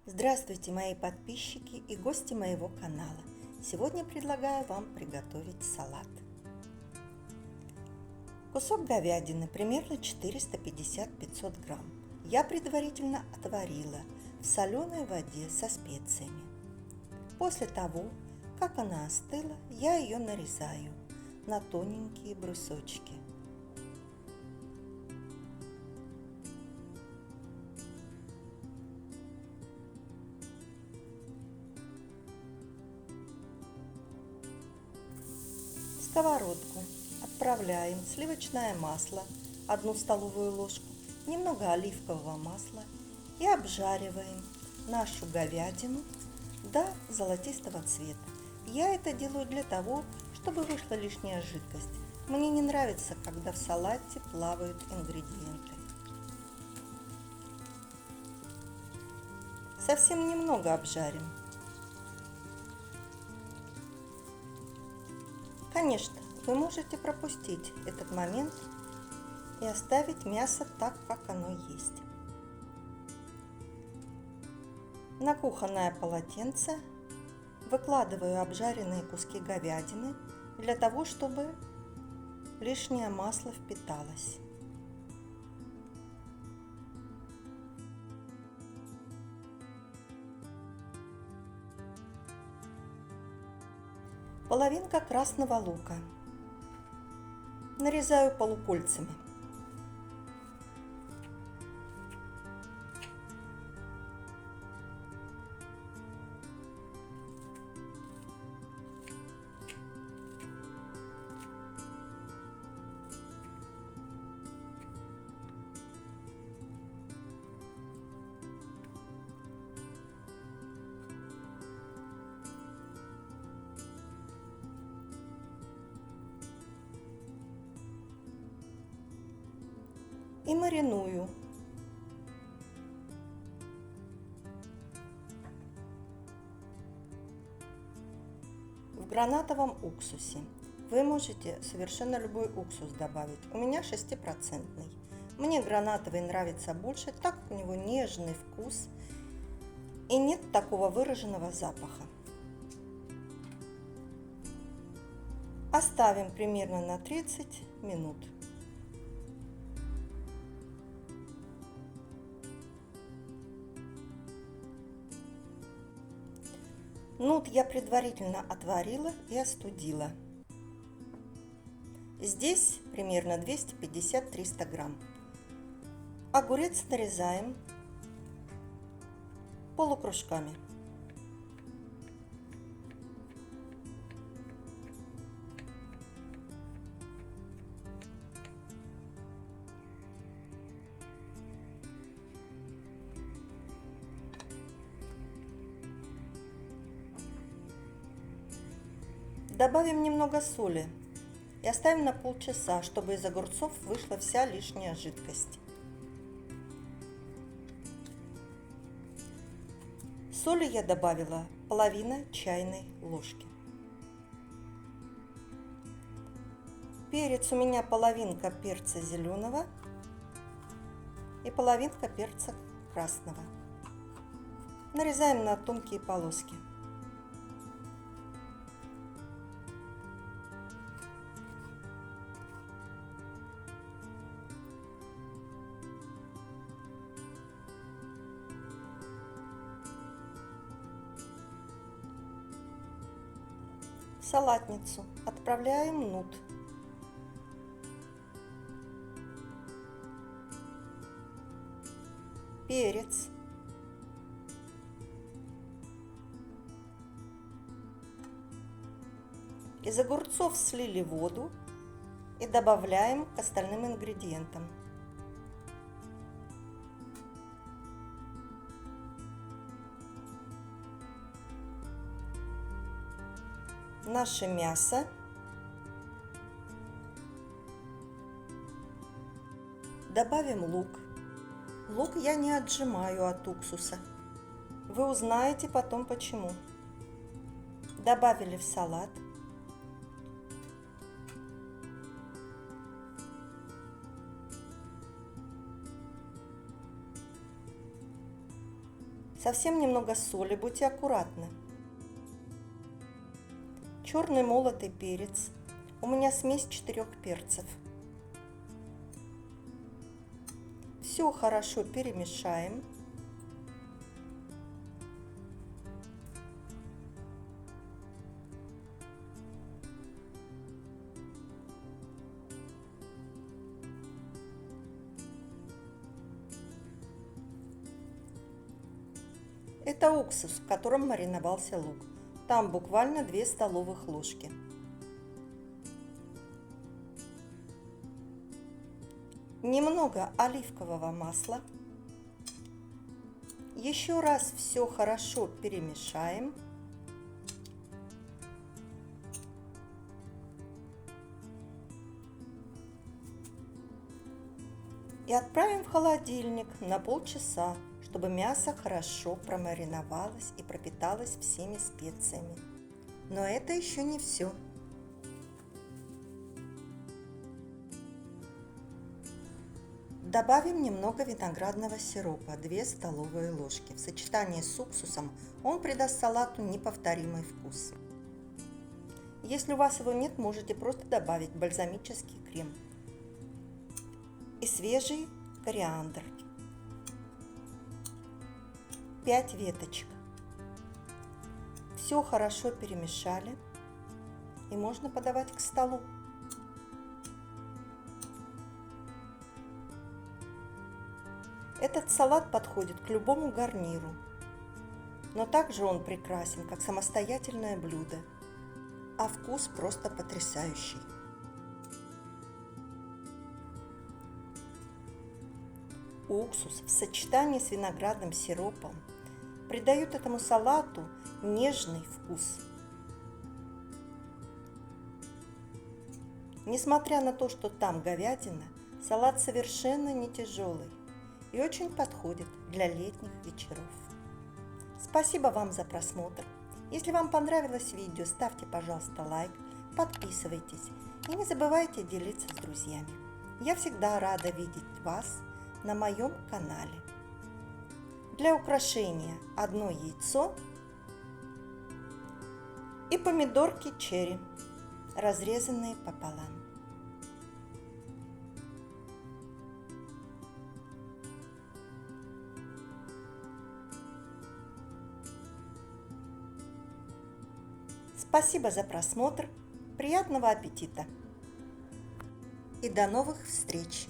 Здравствуйте, мои подписчики и гости моего канала. Сегодня предлагаю вам приготовить салат. Кусок говядины, примерно 450-500 грамм. Я предварительно отварила в соленой воде со специями. После того, как она остыла, я ее нарезаю на тоненькие брусочки. В сковородку отправляем сливочное масло, 1 столовую ложку, немного оливкового масла и обжариваем нашу говядину до золотистого цвета. Я это делаю для того, чтобы вышла лишняя жидкость. Мне не нравится, когда в салате плавают ингредиенты. Совсем немного обжарим. Конечно, вы можете пропустить этот момент и оставить мясо так, как оно есть. На кухонное полотенце выкладываю обжаренные куски говядины для того, чтобы лишнее масло впиталось. Половинка красного лука. Нарезаю полукольцами. И мариную. В гранатовом уксусе. Вы можете совершенно любой уксус добавить. У меня 6%. Мне гранатовый нравится больше, так как у него нежный вкус и нет такого выраженного запаха. Оставим примерно на 30 минут. Нут я предварительно отварила и остудила. Здесь примерно 250-300 грамм. Огурец нарезаем полукружками. Добавим немного соли и оставим на полчаса, чтобы из огурцов вышла вся лишняя жидкость. Соли я добавила половина чайной ложки. Перец у меня половинка перца зеленого и половинка перца красного. Нарезаем на тонкие полоски. В салатницу отправляем нут. Перец. Из огурцов слили воду и добавляем к остальным ингредиентам. Наше мясо. Добавим лук. Лук я не отжимаю от уксуса. Вы узнаете потом почему. Добавили в салат. Совсем немного соли, будьте аккуратны. Черный молотый перец. У меня смесь 4 перцев. Все хорошо перемешаем. Это уксус, в котором мариновался лук. Там буквально 2 столовых ложки. Немного оливкового масла. Еще раз все хорошо перемешаем. И отправим в холодильник на полчаса, чтобы мясо хорошо промариновалось и пропиталось всеми специями. Но это еще не все. Добавим немного виноградного сиропа, 2 столовые ложки. В сочетании с уксусом он придаст салату неповторимый вкус. Если у вас его нет, можете просто добавить бальзамический крем. И свежий кориандр. 5 веточек. Все хорошо перемешали и можно подавать к столу. Этот салат подходит к любому гарниру, но также он прекрасен как самостоятельное блюдо, а вкус просто потрясающий. Уксус в сочетании с виноградным сиропом придает этому салату нежный вкус. Несмотря на то, что там говядина, салат совершенно не тяжелый и очень подходит для летних вечеров. Спасибо вам за просмотр. Если вам понравилось видео, ставьте, пожалуйста, лайк, подписывайтесь и не забывайте делиться с друзьями. Я всегда рада видеть вас на моем канале. Для украшения 1 яйцо и помидорки черри, разрезанные пополам. Спасибо за просмотр, приятного аппетита и до новых встреч!